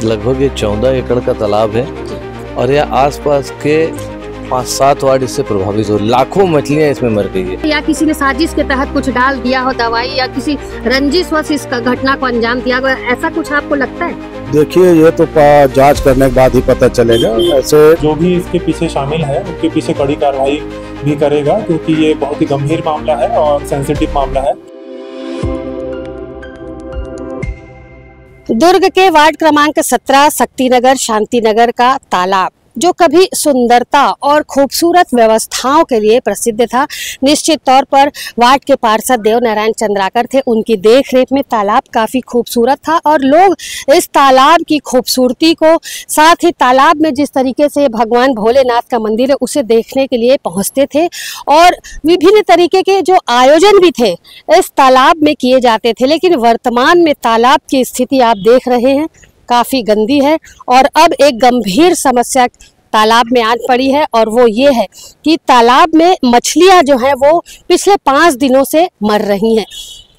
लगभग ये 14 एकड़ का तालाब है और यह आसपास के 5-7 वार्ड इससे प्रभावित हो, लाखों मछलियां इसमें मर गई है। या किसी ने साजिश के तहत कुछ डाल दिया हो दवाई, या किसी रंजिशवश इस घटना को अंजाम दिया गया, ऐसा कुछ आपको लगता है? देखिए, ये तो जांच करने के बाद ही पता चलेगा। ऐसे जो भी इसके पीछे शामिल है उनके पीछे कड़ी कार्रवाई भी करेगा, क्योंकि ये बहुत ही गंभीर मामला है और सेंसिटिव मामला है। दुर्ग के वार्ड क्रमांक 17 शक्तिनगर शांतिनगर का तालाब, जो कभी सुंदरता और खूबसूरत व्यवस्थाओं के लिए प्रसिद्ध था, निश्चित तौर पर वार्ड के पार्षद देव नारायण चंद्राकर थे। उनकी देखरेख में तालाब काफी खूबसूरत था और लोग इस तालाब की खूबसूरती को, साथ ही तालाब में जिस तरीके से भगवान भोलेनाथ का मंदिर है, उसे देखने के लिए पहुंचते थे। और विभिन्न तरीके के जो आयोजन भी थे इस तालाब में किए जाते थे। लेकिन वर्तमान में तालाब की स्थिति आप देख रहे हैं, काफी गंदी है और अब एक गंभीर समस्या तालाब में आन पड़ी है, और वो ये है कि तालाब में मछलियां जो हैं वो पिछले 5 दिनों से मर रही हैं।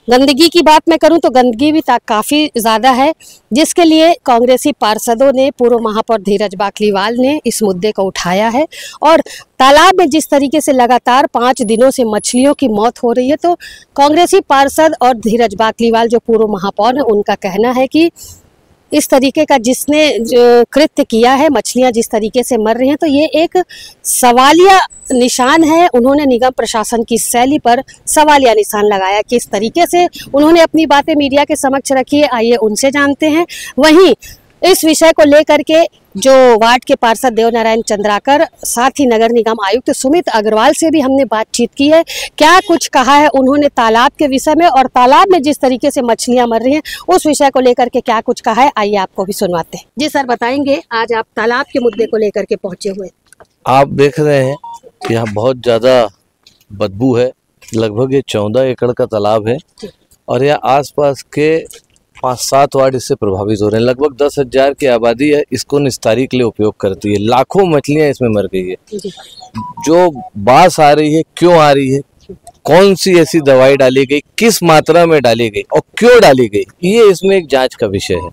गंदगी की बात मैं करूं तो गंदगी भी काफ़ी ज़्यादा है, जिसके लिए कांग्रेसी पार्षदों ने, पूर्व महापौर धीरज बाकलीवाल ने इस मुद्दे को उठाया है। और तालाब में जिस तरीके से लगातार 5 दिनों से मछलियों की मौत हो रही है, तो कांग्रेसी पार्षद और धीरज बाकलीवाल जो पूर्व महापौर हैं, उनका कहना है कि इस तरीके का जिसने कृत्य किया है, मछलियां जिस तरीके से मर रही हैं, तो ये एक सवालिया निशान है। उन्होंने निगम प्रशासन की शैली पर सवालिया निशान लगाया। किस तरीके से उन्होंने अपनी बातें मीडिया के समक्ष रखी है, आइए उनसे जानते हैं। वहीं इस विषय को लेकर के जो वार्ड के पार्षद देव नारायण चंद्राकर, साथ ही नगर निगम आयुक्त सुमित अग्रवाल से भी हमने बातचीत की है। क्या कुछ कहा है उन्होंने तालाब के विषय में, और तालाब में जिस तरीके से मछलियां मर रही हैं उस विषय को लेकर के क्या कुछ कहा है, आइए आपको भी सुनवाते हैं। जी सर, बताएंगे, आज आप तालाब के मुद्दे को लेकर के पहुंचे हुए। आप देख रहे हैं कि यहाँ बहुत ज्यादा बदबू है। लगभग ये 14 एकड़ का तालाब है और यह आसपास के 5-7 वार्ड इससे प्रभावित हो रहे हैं। लगभग 10,000 की आबादी है, इसको निस्तारी के लिए उपयोग करती है। लाखों मछलियां इसमें मर गई है। जो बास आ रही है, क्यों आ रही है, कौन सी ऐसी दवाई डाली गई, किस मात्रा में डाली गई और क्यों डाली गई, ये इसमें एक जांच का विषय है।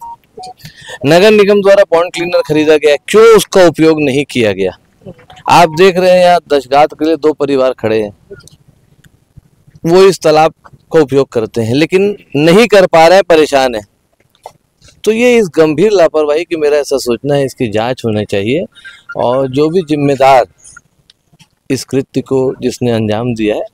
नगर निगम द्वारा पॉन्ड क्लीनर खरीदा गया, क्यों उसका उपयोग नहीं किया गया। आप देख रहे हैं यहाँ दशगात के लिए 2 परिवार खड़े हैं, वो इस तालाब का उपयोग करते हैं लेकिन नहीं कर पा रहे हैं, परेशान है। तो ये इस गंभीर लापरवाही की मेरा ऐसा सोचना है, इसकी जांच होनी चाहिए और जो भी जिम्मेदार इस कृत्य को जिसने अंजाम दिया है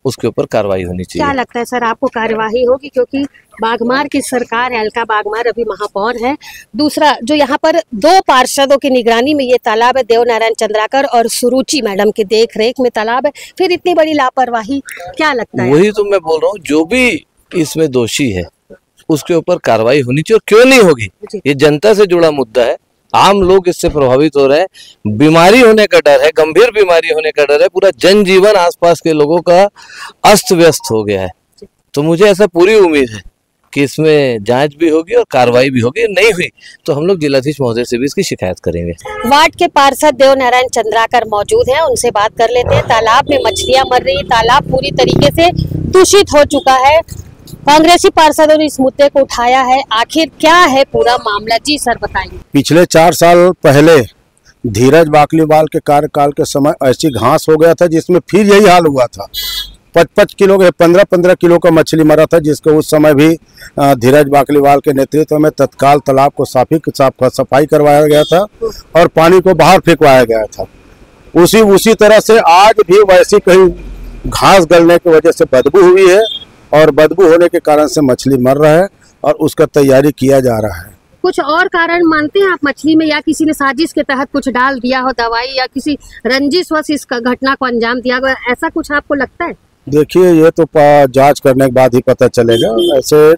उसके ऊपर कार्रवाई होनी चाहिए। क्या लगता है सर, आपको कार्रवाई होगी? क्योंकि बागमार की सरकार है, अलका बागमार अभी महापौर है। दूसरा, जो यहाँ पर 2 पार्षदों की निगरानी में ये तालाब है, देव नारायण चंद्राकर और सुरुचि मैडम की देख रेख में तालाब है, फिर इतनी बड़ी लापरवाही, क्या लगता है? वही तो मैं बोल रहा हूँ, जो भी इसमें दोषी है उसके ऊपर कार्रवाई होनी चाहिए। और क्यों नहीं होगी, ये जनता से जुड़ा मुद्दा है, आम लोग इससे प्रभावित हो रहे हैं, बीमारी होने का डर है, गंभीर बीमारी होने का डर है, पूरा जनजीवन आसपास के लोगों का अस्त व्यस्त हो गया है। तो मुझे ऐसा पूरी उम्मीद है कि इसमें जांच भी होगी और कार्रवाई भी होगी। नहीं हुई तो हम लोग जिलाधीश महोदय से भी इसकी शिकायत करेंगे। वार्ड के पार्षद देव नारायण चंद्राकर मौजूद हैं, उनसे बात कर लेते हैं। तालाब में मछलियां मर रही, तालाब पूरी तरीके से दूषित हो चुका है। कांग्रेसी पार्षदों ने इस मुद्दे को उठाया है, आखिर क्या है पूरा मामला? जी सर, बताइए। पिछले 4 साल पहले धीरज बाकलीवाल के कार्यकाल के समय ऐसी घास हो गया था जिसमें फिर यही हाल हुआ था। 5-5 किलो के 15-15 किलो का मछली मरा था, जिसको उस समय भी धीरज बाकलीवाल के नेतृत्व में तत्काल तालाब को सफाई करवाया गया था और पानी को बाहर फेंकवाया गया था। उसी तरह से आज भी वैसी कहीं घास गलने की वजह से बदबू हुई है और बदबू होने के कारण से मछली मर रहा है और उसका तैयारी किया जा रहा है। कुछ और कारण मानते हैं आप मछली में, या किसी ने साजिश के तहत कुछ डाल दिया हो दवाई, या किसी रंजिशवश इस घटना को अंजाम दिया गया, ऐसा कुछ आपको लगता है? देखिए, ये तो जांच करने के बाद ही पता चलेगा। ऐसे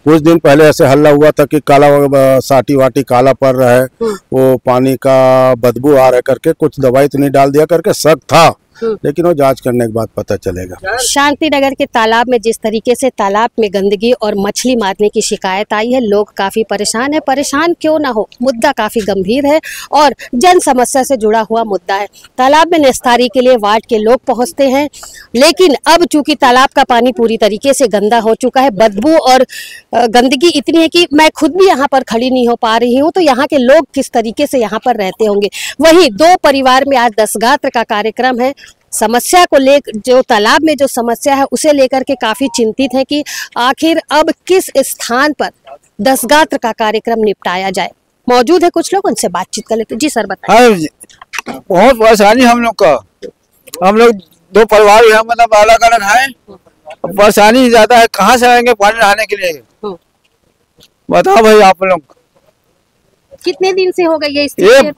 कुछ दिन पहले ऐसे हल्ला हुआ था कि काला साटी वाटी काला पड़ रहा है, वो पानी का बदबू आ रहा है करके कुछ दवाई तो नहीं डाल दिया करके शक था, लेकिन वो जांच करने के बाद पता चलेगा। शांति नगर के तालाब में जिस तरीके से तालाब में गंदगी और मछली मारने की शिकायत आई है, लोग काफी परेशान है। परेशान क्यों ना हो, मुद्दा काफी गंभीर है और जन समस्या से जुड़ा हुआ मुद्दा है। तालाब में निस्तारी के लिए वार्ड के लोग पहुंचते हैं, लेकिन अब चूंकि तालाब का पानी पूरी तरीके से गंदा हो चुका है, बदबू और गंदगी इतनी है कि मैं खुद भी यहाँ पर खड़ी नहीं हो पा रही हूँ, तो यहाँ के लोग किस तरीके से यहाँ पर रहते होंगे। वहीं 2 परिवार में आज 10 गात्र का कार्यक्रम है। समस्या को लेकर, जो तालाब में जो समस्या है उसे लेकर के काफी चिंतित है कि आखिर अब किस स्थान पर 10 गात्र का कार्यक्रम निपटाया जाए। मौजूद है कुछ लोग, उनसे बातचीत कर लेते। जी सर बताइए। बहुत परेशानी हम लोग का, हम लोग 2 परिवार हैं, मतलब अलग अलग हैं, परेशानी ज्यादा है। कहाँ से आएंगे पानी नहाने के लिए, बताओ भाई आप लोग। कितने दिन से हो गई है ये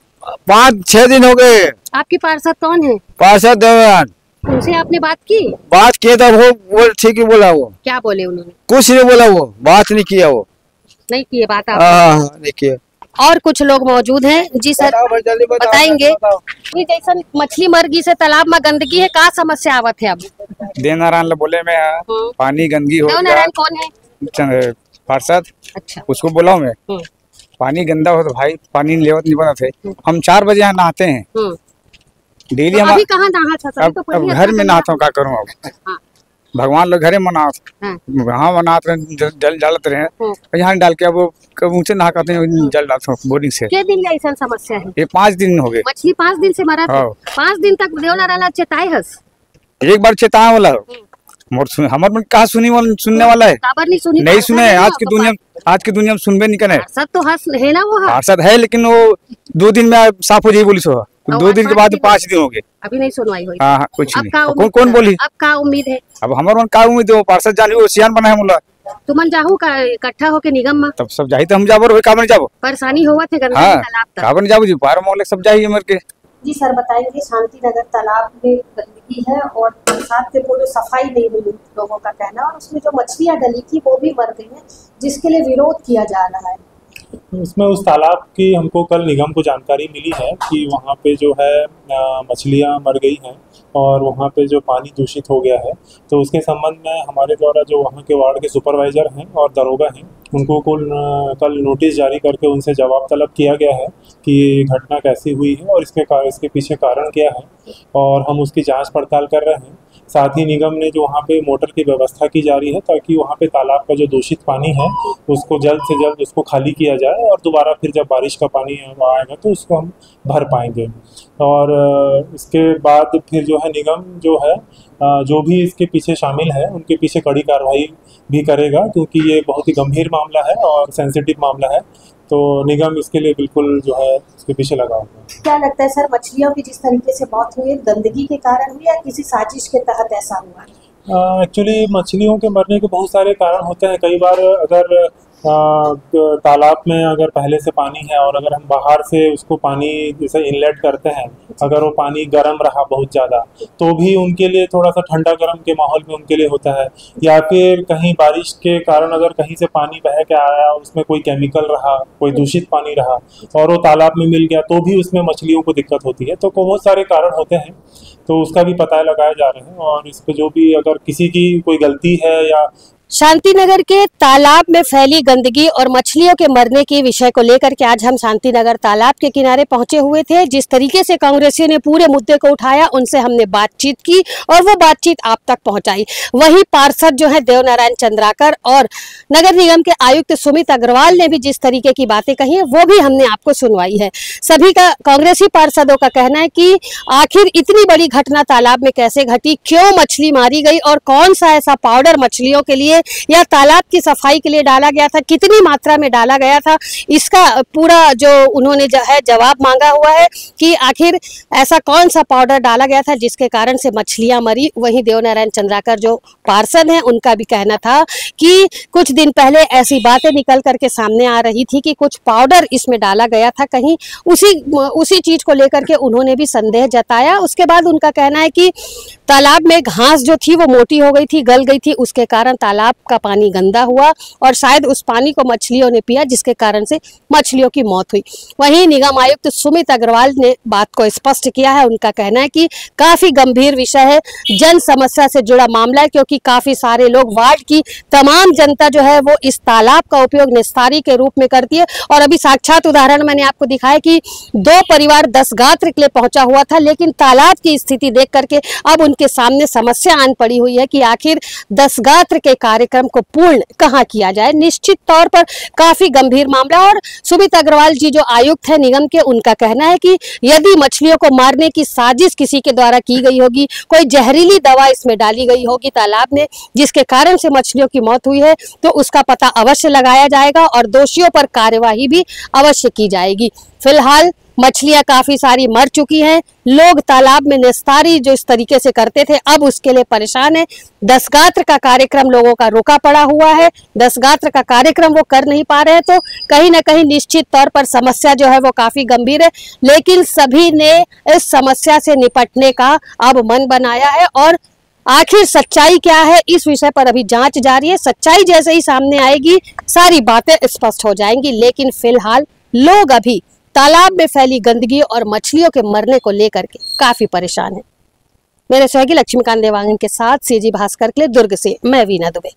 5-6 दिन हो गए। आपके पार्षद कौन है? पार्षद देवनारायण। उनसे आपने बात की? बात किए तो वो ठीक ही बोला। वो क्या बोले उन्होंने? कुछ नहीं बोला, वो बात नहीं किया, वो नहीं किए बात आप? नहीं किया। और कुछ लोग मौजूद हैं। जी सर बताएंगे। ये जैसा मछली मर गई से तालाब में गंदगी है, का समस्या आवत है? अब देवनारायण बोले में पानी गंदगी हो गया। देवनारायण कौन है? पार्षद। अच्छा, उसको बोला मैं पानी गंदा हो तो भाई पानी लेवत नहीं बना थे। हम 4 बजे यहाँ नहाते हैं डेली। तो अभी कहाँ नहा था? अब घर में नहाता हूँ, क्या करूँ अब। भगवान लोग घरे मना वहाँ मनाते रहे, जल डालते रहे यहाँ डाल के। अब वो ऊँचे नहा करते हैं, जल डालते हैं बोरिंग से। कितने दिन ऐसा समस्या है? ये 5 दिन हो गए। मछली 5 दिन से मरा था। 5 दिन तक देवनारायण चेताए हस। एक बार चेताया वाला हमारे मन कहाँ सुनने वाला है। नहीं सुने। आज की दुनिया में सुनबे नहीं करे। पार्षद तो हंस है ना, वो पार्षद है, लेकिन वो 2 दिन में साफ हो जाए बोली सो। 2 दिन के बाद 5 दिन हो गए, अभी नहीं सुनवाई हुई। हाँ कुछ नहीं। कौन बोली? अब का उम्मीद है? अब हमारे मन का उम्मीद है, पार्षद जाने वो सियान बना है मुला। तुमन जाहू का इकट्ठा होके निगम में, तब सब जाही तो हम जाबो रे, काबर जाबो। परेशानी होवा थे गंदा तालाब तक, काबर जाबो जी, 12 मोहल्ले सब जाही मर के। जी सर बताएंगे। शांति नगर तालाब में गंदगी है और बरसात के पूरे सफाई नहीं हुई, लोगों का कहना, और उसमें जो मछलियां डली थी वो भी मर गई हैं, जिसके लिए विरोध किया जा रहा है। इसमें उस तालाब की हमको कल निगम को जानकारी मिली है कि वहाँ पे जो है मछलियाँ मर गई हैं और वहाँ पे जो पानी दूषित हो गया है। तो उसके संबंध में हमारे द्वारा जो वहाँ के वार्ड के सुपरवाइज़र हैं और दरोगा हैं, उनको कल नोटिस जारी करके उनसे जवाब तलब किया गया है कि ये घटना कैसी हुई है और इसके पीछे कारण क्या है, और हम उसकी जांच पड़ताल कर रहे हैं। साथ ही निगम ने जो वहाँ पे मोटर की व्यवस्था की जा रही है ताकि वहाँ पे तालाब का जो दूषित पानी है उसको जल्द से जल्द उसको खाली किया जाए और दोबारा फिर जब बारिश का पानी आएगा तो उसको हम भर पाएंगे। और इसके बाद फिर जो है निगम जो है जो भी इसके पीछे शामिल है उनके पीछे कड़ी कार्रवाई भी करेगा, क्योंकि ये बहुत ही गंभीर मामला है और सेंसिटिव मामला है। तो निगम इसके लिए बिल्कुल जो है इसके पीछे लगा हुआ है। क्या लगता है सर, मछलियों की जिस तरीके से मौत हुई है गंदगी के कारण हुई या किसी साजिश के तहत ऐसा हुआ? एक्चुअली मछलियों के मरने के बहुत सारे कारण होते हैं। कई बार अगर तालाब में अगर पहले से पानी है और अगर हम बाहर से उसको पानी जैसे इनलेट करते हैं, अगर वो पानी गर्म रहा बहुत ज़्यादा तो भी उनके लिए थोड़ा सा ठंडा गर्म के माहौल में उनके लिए होता है। या फिर कहीं बारिश के कारण अगर कहीं से पानी बह के आया और उसमें कोई केमिकल रहा, कोई दूषित पानी रहा और वो तालाब में मिल गया तो भी उसमें मछलियों को दिक्कत होती है। तो बहुत सारे कारण होते हैं, तो उसका भी पता लगाया जा रहे हैं और इस पर जो भी अगर किसी की कोई गलती है या शांति नगर के तालाब में फैली गंदगी और मछलियों के मरने के विषय को लेकर के आज हम शांति नगर तालाब के किनारे पहुंचे हुए थे। जिस तरीके से कांग्रेसियों ने पूरे मुद्दे को उठाया, उनसे हमने बातचीत की और वो बातचीत आप तक पहुंचाई। वही पार्षद जो है देवनारायण चंद्राकर और नगर निगम के आयुक्त सुमित अग्रवाल ने भी जिस तरीके की बातें कही है वो भी हमने आपको सुनवाई है। सभी का कांग्रेसी पार्षदों का कहना है कि आखिर इतनी बड़ी घटना तालाब में कैसे घटी, क्यों मछली मारी गई और कौन सा ऐसा पाउडर मछलियों के लिए या तालाब की सफाई के लिए डाला गया था, कितनी मात्रा में डाला गया था, इसका पूरा जो उन्होंने जवाब मांगा हुआ है कि आखिर ऐसा कौन सा पाउडर डाला गया था जिसके कारण से मछलियां मरी। वहीं देवनारायण चंद्राकर जो पार्षद हैं उनका भी कहना था कि कुछ दिन पहले ऐसी बातें निकल करके सामने आ रही थी कि कुछ पाउडर इसमें डाला गया था, कहीं उसी चीज को लेकर के उन्होंने भी संदेह जताया। उसके बाद उनका कहना है कि तालाब में घास जो थी वो मोटी हो गई थी, गल गई थी, उसके कारण तालाब तालाब का पानी गंदा हुआ और शायद उस पानी को मछलियों ने पिया, जिसके कारण से मछलियों की मौत हुई। वहीं निगम आयुक्त सुमित अग्रवाल ने बात को स्पष्ट किया है। उनका कहना है कि काफी गंभीर विषय है, जन समस्या से जुड़ा मामला है, क्योंकि काफी सारे लोग, वार्ड की तमाम जनता जो है वो इस तालाब का उपयोग निस्तारी के रूप में करती है। और अभी साक्षात उदाहरण मैंने आपको दिखाया कि 2 परिवार 10 गात्र के लिए पहुंचा हुआ था, लेकिन तालाब की स्थिति देख करके अब उनके सामने समस्या आन पड़ी हुई है कि आखिर 10 गात्र के कार्यक्रम को पूर्ण कहां किया जाए। निश्चित तौर पर काफी गंभीर मामला। और सुमित अग्रवाल जी जो आयुक्त है निगम के, उनका कहना है कि यदि मछलियों को मारने की साजिश किसी के द्वारा की गई होगी, कोई जहरीली दवा इसमें डाली गई होगी तालाब में, जिसके कारण से मछलियों की मौत हुई है, तो उसका पता अवश्य लगाया जाएगा और दोषियों पर कार्यवाही भी अवश्य की जाएगी। फिलहाल मछलियां काफी सारी मर चुकी हैं। लोग तालाब में निस्तारी जो इस तरीके से करते थे, अब उसके लिए परेशान है। 10 गात्र का कार्यक्रम लोगों का रुका पड़ा हुआ है। 10 गात्र का कार्यक्रम वो कर नहीं पा रहे हैं, तो कहीं ना कहीं निश्चित तौर पर समस्या जो है वो काफी गंभीर है। लेकिन सभी ने इस समस्या से निपटने का अब मन बनाया है और आखिर सच्चाई क्या है इस विषय पर अभी जांच जारी है। सच्चाई जैसे ही सामने आएगी सारी बातें स्पष्ट हो जाएंगी। लेकिन फिलहाल लोग अभी तालाब में फैली गंदगी और मछलियों के मरने को लेकर के काफी परेशान है। मेरे सहयोगी लक्ष्मीकांत देवांगन के साथ सीजी भास्कर के लिए दुर्ग से मैं वीना दुबे।